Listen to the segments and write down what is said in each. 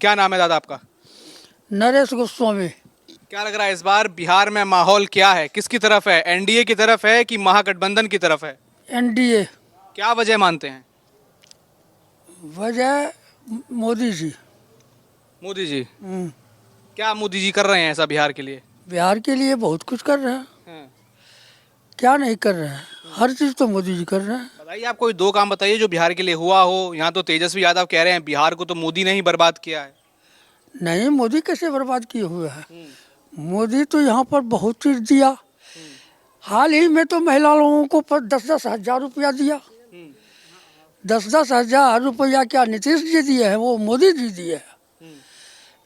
क्या नाम है दादा आपका? नरेश गोस्वामी। क्या लग रहा है इस बार बिहार में माहौल क्या है, किसकी तरफ है? एनडीए की तरफ है कि महागठबंधन की तरफ है? एनडीए। क्या वजह मानते हैं? वजह मोदी जी। मोदी जी। हम्म, क्या मोदी जी कर रहे हैं ऐसा बिहार के लिए? बिहार के लिए बहुत कुछ कर रहे हैं। हाँ। क्या नहीं कर रहे हैं, हर चीज़ तो मोदी जी कर रहे हैं। बताइए, आप कोई दो काम बताइए जो बिहार के लिए हुआ हो। यहाँ तो तेजस्वी यादव कह रहे हैं बिहार को तो मोदी ने ही बर्बाद किया है। नहीं, मोदी कैसे बर्बाद किए हुए हैं? मोदी तो यहाँ पर बहुत चीज़ दिया। हाल ही में तो महिला लोगों को 10-10 हज़ार रुपया दिया। 10-10 हज़ार रुपया क्या नीतीश जी दिए हैं, वो मोदी जी दिए हैं।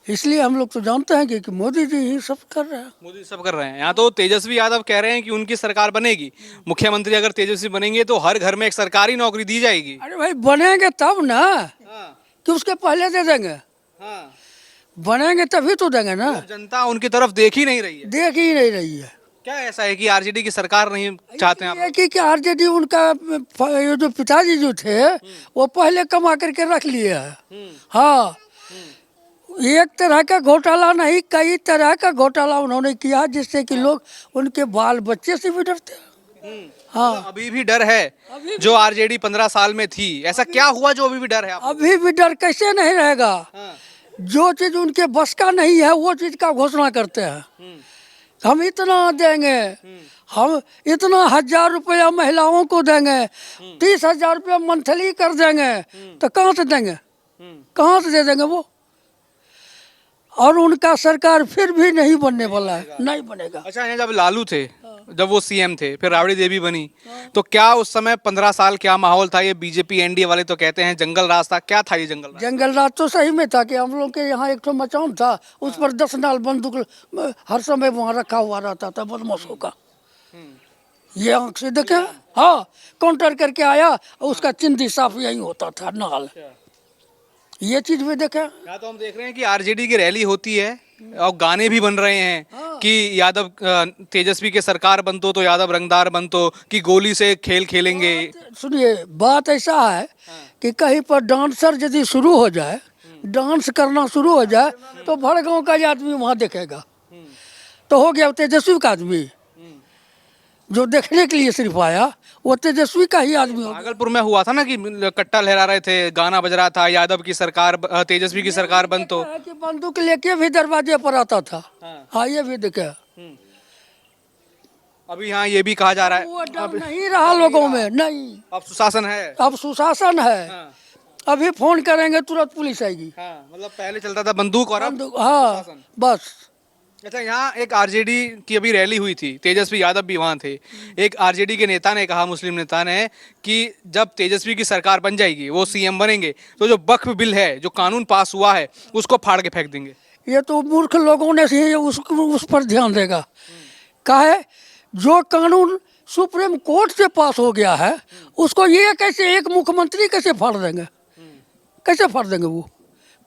इसलिए हम लोग तो जानते हैं कि मोदी जी ही सब कर रहे हैं। मोदी सब कर रहे हैं। यहाँ तो तेजस्वी यादव कह रहे हैं कि उनकी सरकार बनेगी, मुख्यमंत्री अगर तेजस्वी बनेंगे तो हर घर में एक सरकारी नौकरी दी जाएगी। अरे भाई, बनेंगे तब ना हाँ। कि उसके पहले दे देंगे? हाँ। बनेंगे तभी तो देंगे ना। जनता उनकी तरफ देख ही नहीं रही है। देख ही नहीं रही है। क्या ऐसा है कि आरजेडी की सरकार नहीं चाहते हैं आप? ये कि आरजेडी उनका ये जो पिताजी जो थे वो पहले कमा करके रख लिए हैं। हाँ, एक तरह का घोटाला नहीं, कई तरह का घोटाला उन्होंने किया जिससे कि लोग उनके बाल बच्चे से भी डरते हैं। हाँ, अभी भी डर है? जो आरजेडी 15 साल में थी, ऐसा क्या हुआ जो अभी भी डर है आपको? अभी भी डर कैसे नहीं रहेगा? हाँ। जो चीज उनके बस का नहीं है वो चीज का घोषणा करते हैं। हम इतना देंगे, हम इतना 1,000 रुपया महिलाओं को देंगे, 30,000 रुपया मंथली कर देंगे। तो कहाँ से देंगे? कहाँ से दे देंगे वो? और उनका सरकार फिर भी नहीं बनने वाला है, नहीं बनेगा। अच्छा, ये जब लालू थे, जब वो सीएम थे, फिर राबड़ी देवी बनी, तो क्या उस समय 15 साल क्या माहौल था? ये बीजेपी एनडीए वाले तो कहते हैं जंगल राज था। क्या था ये जंगल राज? जंगल राज तो सही में था कि हम लोग के यहाँ एक ठो मचान था, उस पर 10 नाल बंदूक हर समय वहाँ रखा हुआ रहता था बदमाशों का। ये आंख से देखे। हाँ, काउंटर करके आया, उसका चिंदी साफ यही होता था नाल। ये चीज भी देखे। यहाँ तो हम देख रहे हैं कि आरजेडी की रैली होती है और गाने भी बन रहे हैं कि यादव तेजस्वी के सरकार बनतो तो यादव रंगदार बनतो, कि गोली से खेल खेलेंगे। सुनिए, बात ऐसा है कि कहीं पर डांसर यदि शुरू हो जाए, डांस करना शुरू हो जाए, तो भड़गांव का आदमी वहाँ देखेगा। तो हो गया तेजस्वी का आदमी। जो देखने के लिए सिर्फ आया वो तेजस्वी का ही आदमी हो गया। भागलपुर में हुआ था ना कि कट्टा लहरा रहे थे, गाना बज रहा था, यादव की सरकार तेजस्वी की सरकार बनतो। है कि बंदूक लेके भी दरवाजे पर आता था। हाँ, ये भी देखे। अभी यहाँ ये भी कहा जा रहा वो है डर नहीं रहा लोगों में, नहीं। अब सुशासन है। अब सुशासन है। हाँ। अभी फोन करेंगे तुरंत पुलिस आएगी। हाँ, मतलब पहले चलता था बंदूक और अब बंदूक, हाँ, सुशासन। बस। अच्छा, यहाँ एक आरजेडी की अभी रैली हुई थी, तेजस्वी यादव भी वहाँ थे। एक आरजेडी के नेता ने कहा, मुस्लिम नेता ने, कि जब तेजस्वी की सरकार बन जाएगी, वो सीएम बनेंगे, तो जो वक्फ बिल है, जो कानून पास हुआ है, उसको फाड़ के फेंक देंगे। ये तो मूर्ख लोगों ने ही उस पर ध्यान देगा। काहे? जो कानून सुप्रीम कोर्ट से पास हो गया है उसको ये कैसे एक मुख्यमंत्री कैसे फाड़ देंगे? कैसे फाड़ देंगे? वो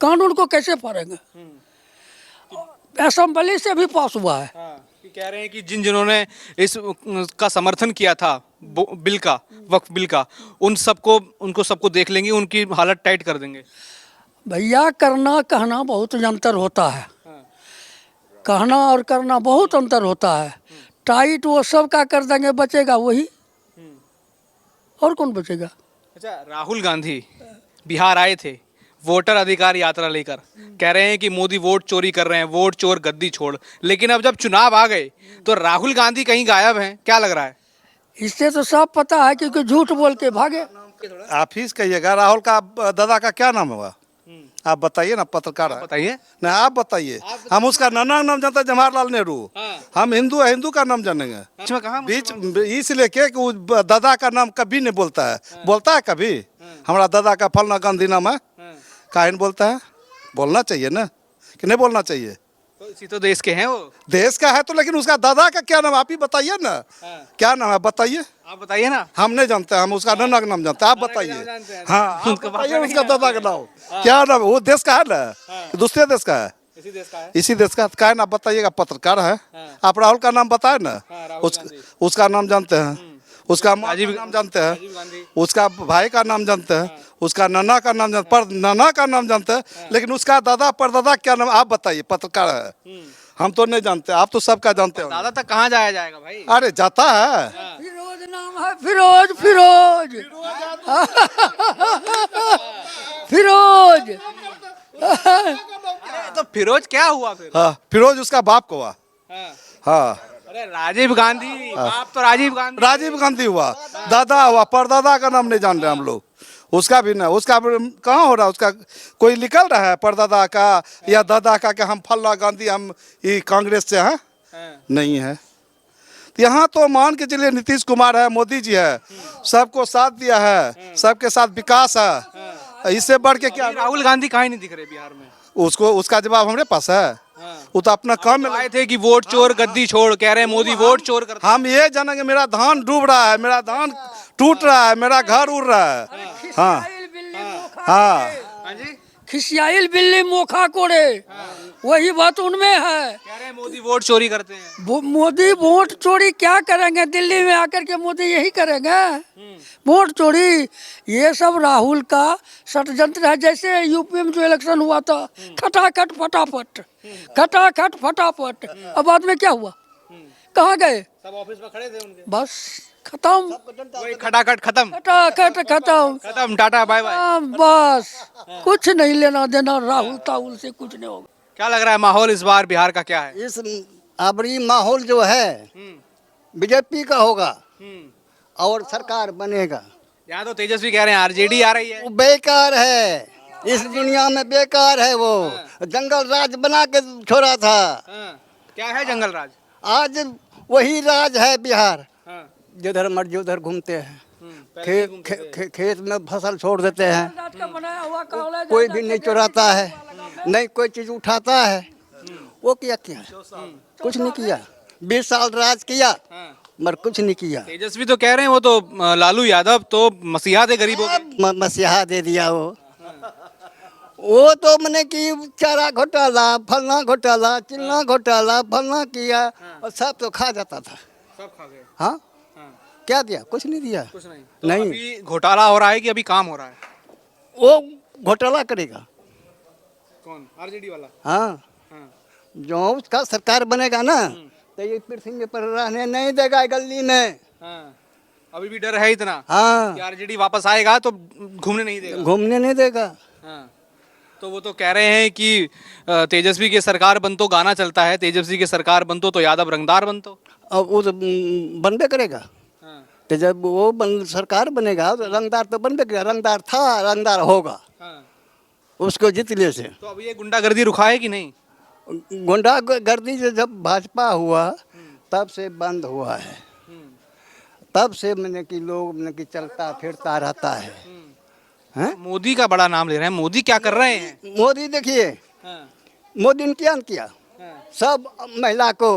कानून को कैसे फाड़ेंगे? असेंबली से भी पास हुआ है। कि कह रहे हैं कि जिन्होंने इस का समर्थन किया था, बिल का, वक्फ बिल का, उनको सबको देख लेंगे, उनकी हालत टाइट कर देंगे। भैया, करना कहना बहुत अंतर होता है। कहना और करना बहुत अंतर होता है। टाइट वो सब का कर देंगे, बचेगा वही, और कौन बचेगा? अच्छा, राहुल गांधी बिहार आए थे वोटर अधिकार यात्रा लेकर, कह रहे हैं कि मोदी वोट चोरी कर रहे हैं, वोट चोर गद्दी छोड़। लेकिन अब जब चुनाव आ गए तो राहुल गांधी कहीं गायब हैं। क्या लग रहा है? इससे तो सब पता है, क्योंकि झूठ बोल के भागे। आप ही कहिएगा, राहुल का दादा का क्या नाम होगा? आप बताइए ना, पत्रकार है। बताइए। नहीं, आप बताइए। हम उसका नाना नाम जानते हैं, जवाहरलाल नेहरू। हम हिंदू है, हिंदू का नाम जानेंगे? बीच इसलिए कि वो दादा का नाम कभी नहीं बोलता है। बोलता है कभी? हमारा दादा का फलना गांधी नाम है, काहे नहीं बोलता है? बोलना चाहिए ना, कि नहीं बोलना चाहिए? तो इसी तो देश के हैं वो। देश का है तो, लेकिन उसका दादा का क्या नाम, आप ही बताइए ना। क्या नाम है, बताइए। आप बताइए ना। हम नहीं जानते, हम उसका नाना का नाम जानते हैं। आप बताइए। हाँ, आप बताइए उसका दादा का नाम क्या नाम है? वो देश का है ना, कि दूसरे देश का है? इसी देश का है। इसी देश का क्या नाम बताइएगा? पत्रकार है। आप राहुल का नाम बताए ना। उसका नाम जानते हैं। उसका माँ का नाम जानते हैं, गांधी। उसका भाई का नाम जानते हैं, उसका नाना का नाम जानते, पर नाना का नाम जानते हैं, लेकिन उसका दादा परदादा क्या नाम आप बताइए, पत्रकार है, हम तो नहीं जानते, आप तो सबका जानते हो। दादा तक कहाँ जाया जाएगा भाई? अरे जाता है, फिरोज नाम है, फिरोज फिरोज फिरोज। तो फिरोज क्या हुआ फिर? हाँ फिरोज उसका बाप को हुआ। हाँ। हाँ अरे राजीव गांधी, बाप तो राजीव गांधी। राजीव गांधी हुआ, दादा हुआ, परदादा का नाम नहीं जान रहे हम लोग, उसका भी नहीं, उसका कहाँ हो रहा है, उसका कोई निकल रहा है परदादा का या दादा का कि हम फल्ला गांधी हम ये कांग्रेस से हैं, नहीं है। तो यहाँ तो मान के चलिए नीतीश कुमार है, मोदी जी है, सबको साथ दिया है, सबके साथ विकास है, इससे बढ़ के क्या? राहुल गांधी कहाँ ही नहीं दिख रहे बिहार में। उसको उसका जवाब हमारे पास है, वो तो अपना काम में आए थे कि वोट चोर गद्दी छोड़, कह रहे हैं मोदी वोट चोर करता हम ये जानेंगे मेरा धान डूब रहा है, मेरा धान टूट रहा है, मेरा घर उड़ रहा है। हाँ हाँ है। हाँ जी, खिसियाइल बिल्ली मोखा कोड़े, वही बात उनमें है। कह रहे हैं मोदी वोट चोरी करते हैं। मोदी वोट चोरी क्या करेंगे, दिल्ली में आकर के मोदी यही करेंगे वोट चोरी। ये सब राहुल का षड्यंत्र है। जैसे यूपी में जो इलेक्शन हुआ था, खटाखट फटाफट, खटाखट फटाफट, अब बाद में क्या हुआ, कहाँ गए, सब ऑफिस में खड़े थे उनके, बस खत्म, वही खटाखट खत्म, खटाखट खत्म, खत्म, टाटा बाय बाय। बस कुछ नहीं लेना देना राहुल ताहुल से, कुछ नहीं होगा। क्या लग रहा है माहौल इस बार बिहार का क्या है? इस अबरी माहौल जो है बीजेपी का होगा और सरकार बनेगा। यहाँ तो तेजस्वी कह रहे हैं आरजेडी आ रही है। वो बेकार है, इस दुनिया में बेकार है। वो जंगल राज बना के छोड़ा था, क्या है जंगल राज? आज वही राज है बिहार। हाँ। जिधर मर्जी उधर घूमते हैं, पहले नहीं घूमते थे। खेत में फसल छोड़ देते हैं, का बनाया हुआ कॉलेज कोई भी नहीं चुराता है, नहीं कोई चीज उठाता है। वो किया क्या, कुछ नहीं किया। 20 साल राज किया मगर कुछ नहीं किया। तेजस्वी तो कह रहे हैं वो तो लालू यादव तो मसीहा थे गरीबों के। मसीहा दे दिया वो तो मैंने कि चारा घोटाला, फलना घोटाला, चिलना घोटाला, फलना किया और सब तो खा जाता था। सब खा गए। हाँ क्या दिया, कुछ नहीं दिया। कुछ नहीं। तो नहीं। अभी घोटाला हो रहा है कि अभी काम हो रहा है? वो घोटाला करेगा कौन? आरजेडी वाला? हाँ, हाँ। जो उसका सरकार बनेगा ना तो ये पृथ्वी पर रहने नहीं देगा गली में। हाँ। अभी भी डर है इतना हाँ, कि आरजेडी वापस आएगा तो घूमने नहीं देगा। घूमने नहीं देगा। हाँ। तो वो तो कह रहे हैं कि तेजस्वी की सरकार बन तो गाना चलता है, तेजस्वी की सरकार बन तो यादव रंगदार बन तो। और वो तो बनबे करेगा। हाँ। तो जब वो सरकार बनेगा तो रंगदार तो बनबे करेगा, रंगदार था, रंगदार होगा हाँ। उसको जितने से। तो अब ये गुंडागर्दी रुका है कि नहीं? गुंडागर्दी से जब भाजपा हुआ तब से बंद हुआ है, तब से मैंने कि लोग मैंने कि चलता फिरता रहता है। हैं? मोदी का बड़ा नाम ले रहे हैं, मोदी क्या कर रहे हैं? मोदी देखिए, हाँ। मोदी ने क्या किया, हाँ। सब महिला को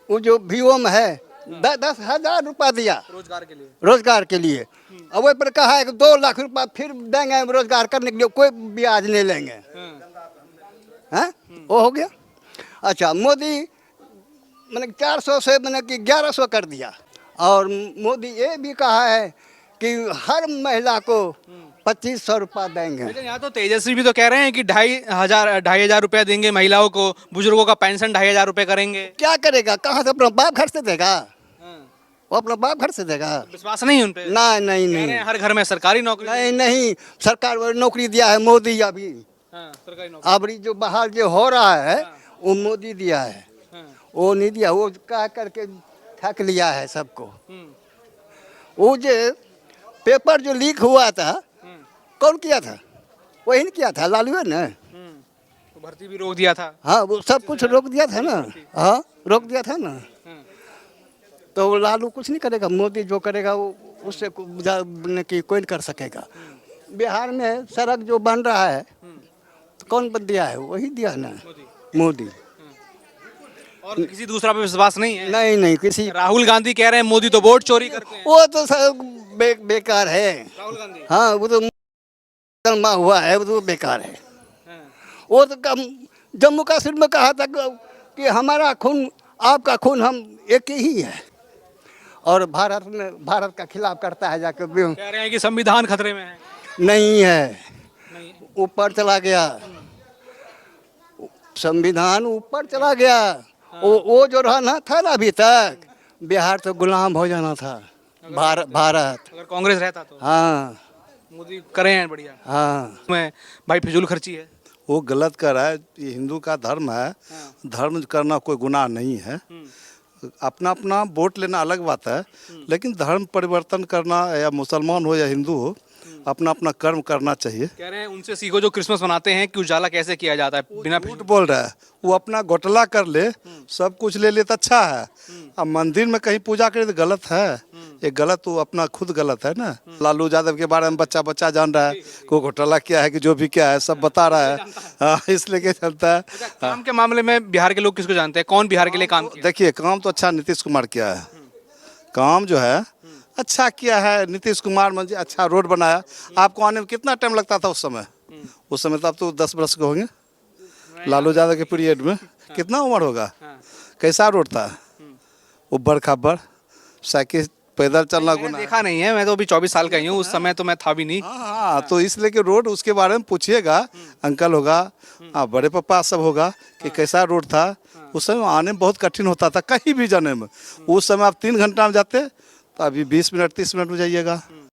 वो जो वीओ में है 10,000 रुपया दिया रोजगार के लिए। रोजगार के लिए। अब वही पर कहा है कि 2 लाख रुपया फिर देंगे रोजगार करने के लिए, कोई ब्याज नहीं लेंगे। हैं? वो हो गया। अच्छा, मोदी मैंने 400 से मैंने कि 1100 कर दिया। और मोदी ये भी कहा है कि हर महिला को 2500 रुपया देंगे। लेकिन यहाँ तो तेजस्वी भी तो कह रहे हैं कि 2,500 रुपया देंगे महिलाओं को, बुजुर्गों का पेंशन 2,500 रुपये करेंगे। क्या करेगा, कहाँ से, अपना बाप घर से देगा? वो अपना बाप घर से देगा? विश्वास नहीं उन पे? नहीं नहीं कह रहे नहीं हैं हर घर में सरकारी नौकरी। नहीं नहीं, सरकार वो नौकरी दिया है मोदी। अभी हाँ, सरकारी नौकरी। अबरी जो बाहर जो हो रहा है वो मोदी दिया है, वो नहीं दिया। वो कह करके ठक लिया है सबको। वो जो पेपर जो लीक हुआ था कौन किया था? वही नहीं किया था, लालू है ना। तो भर्ती भी रोक दिया था। हाँ, वो सब कुछ रोक दिया था ना। हाँ, रोक दिया था ना। तो वो लालू कुछ नहीं करेगा, मोदी जो करेगा वो उससे कि कोई नहीं कर सकेगा। बिहार में सड़क जो बन रहा है कौन बन दिया है? वही दिया ना, मोदी। और किसी दूसरा पे विश्वास नहीं है? नहीं नहीं, किसी। राहुल गांधी कह रहे हैं मोदी तो वोट चोरी करते हैं। वो तो सब बेकार है। राहुल गांधी। हाँ, वो तो जन्मा हुआ है, वो तो बेकार है। वो तो जम्मू कश्मीर में कहा था कि हमारा खून आपका खून हम एक ही है। और भारत का खिलाफ करता है जाकर कह रहे हैं कि संविधान खतरे में है। नहीं है, नहीं। ऊपर चला गया, संविधान ऊपर चला गया। वो जो रहना था ना अभी तक, बिहार तो गुलाम हो जाना था। भारत अगर कांग्रेस रहता तो हाँ मोदी करे हैं बढ़िया। हाँ, मैं भाई फिजूल खर्ची है। वो गलत कर रहा है। ये हिंदू का धर्म है, धर्म करना कोई गुनाह नहीं है। अपना अपना वोट लेना अलग बात है, लेकिन धर्म परिवर्तन करना, या मुसलमान हो या हिंदू हो, अपना अपना कर्म करना चाहिए। कह रहे हैं उनसे सीखो जो क्रिसमस मनाते हैं कि उजाला कैसे किया जाता है बिना झूठ बोल रहा है। वो अपना घोटाला कर ले, सब कुछ ले ले तो अच्छा है। अब मंदिर में कहीं पूजा करे तो गलत है। ये गलत, वो अपना खुद गलत है ना। लालू यादव के बारे में बच्चा बच्चा जान रहा है, कोई घोटाला क्या है कि जो भी क्या है सब बता रहा है। हाँ, इसलिए क्या चलता है। काम के मामले में बिहार के लोग किसको जानते हैं, कौन बिहार के लिए काम किया? देखिए, काम तो अच्छा नीतीश कुमार किया है। काम जो है अच्छा किया है नीतीश कुमार। मुझे अच्छा रोड बनाया। आपको आने में कितना टाइम लगता था उस समय? उस समय तो अब तो 10 बरस के होंगे। लालू यादव के पीरियड में कितना उम्र होगा? कैसा रोड था? उबड़ खाबड़, साइकिल पैदल चलना मैंने गुना। देखा नहीं है, मैं तो अभी 24 साल का ही हूँ, उस समय तो मैं था भी नहीं। हाँ, तो इसलिए कि रोड, उसके बारे में पूछिएगा, अंकल होगा, बड़े पापा सब होगा कि कैसा रोड था। उस समय आने में बहुत कठिन होता था, कहीं भी जाने में। उस समय आप 3 घंटा में जाते, तो अभी 20 मिनट 30 मिनट में जाइएगा।